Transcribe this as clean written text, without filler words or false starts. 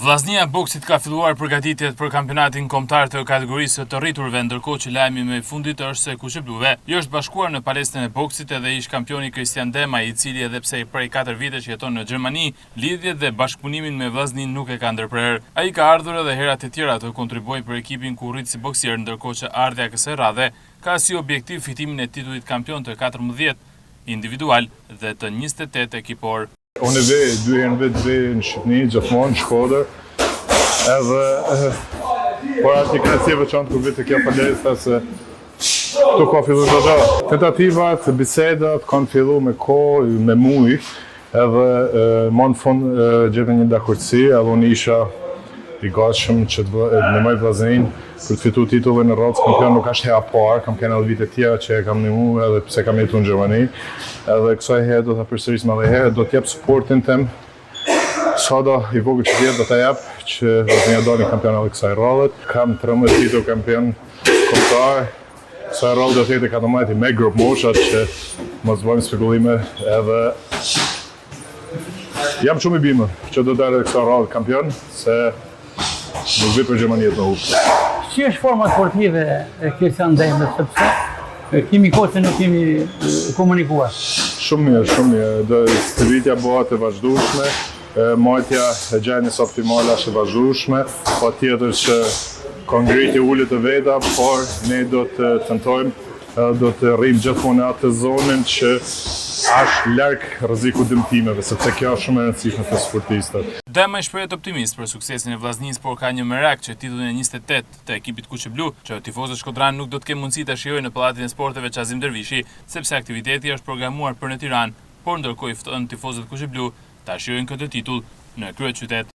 Vllaznia e boksit ka filluar përgatitjet për kampionatin kombëtar të kategorisë të rriturve, ndërkohë që lajmi më i fundit është se kushebluve i është bashkuar në palestën e boksit edhe ish kampioni Kristian Dema, i cili edhe pse prej 4 vitesh jeton në Gjermani, lidhjet dhe bashkëpunimin me vllaznin nuk e ka ndërprer. Ai ka ardhur edhe herat e tjera të kontribuojë për ekipin ku rrit si boksier, ndërkohë që ardha kësaj radhe ka si objektiv fitimin e titullit kampion të 14 individual dhe të 28 ekipor. Unë vej 2 herë në vetë në Shqipëni, gjithmonë në Shkodër, edhe por aty ka si veçantë kur vete kjo palestra se këtu ka filluar çdo gjë. Tentativat, bisedat kanë filluar me kohë, me muj, edhe më në fund gjetëm një dakordsi, edhe unë isha i gatshëm që të ndihmoj vllaznin për të fituar titullin e rrotës kampion. Nuk është hera parë, kam kanë edhe vite tjera që e kam ndihmuar edhe pse kam jetuar në Gjermani. Edhe kësaj herë do ta përsëris më edhe herë, do të jap suportin tim. Sado i vogël që vjet do ta jap që vllaznia doni kampion edhe kësaj rrallë. Kam 13 titull kampion kombëtar. Kësaj rrallë do të jetë 14 me grup moshat që mos bëjmë spekullime, edhe jam shumë i bimur që do të dalë kësaj rrallë kampion, se nuk vi për Gjermani të hupë. Si është forma sportive e Kristian Demës, sepse kemi kohë që nuk kemi komunikuar? Shumë mirë. Stërvitja bëhet e vazhdueshme, marrja e gjendjes optimale është e vazhdueshme, patjetër që ka ngritje ulët të veta, por ne do të tentojmë, do të rrim gjithmonë në atë zonën që është larg rreziku dëmtimeve, sepse kjo është shumë e rëndësishme për sportistët. Dema i shprehet optimist për suksesin e vllaznisë, por ka një merak që titullin e 28 të ekipit kuqeblu, që tifozët shkodran nuk do të kenë mundësi ta shijojnë në Pallatin e Sporteve Qazim Dervishi, sepse aktiviteti është programuar për në Tiranë, por ndërkohë i fton tifozët kuqeblu ta shijojnë këtë titull në kryeqytet.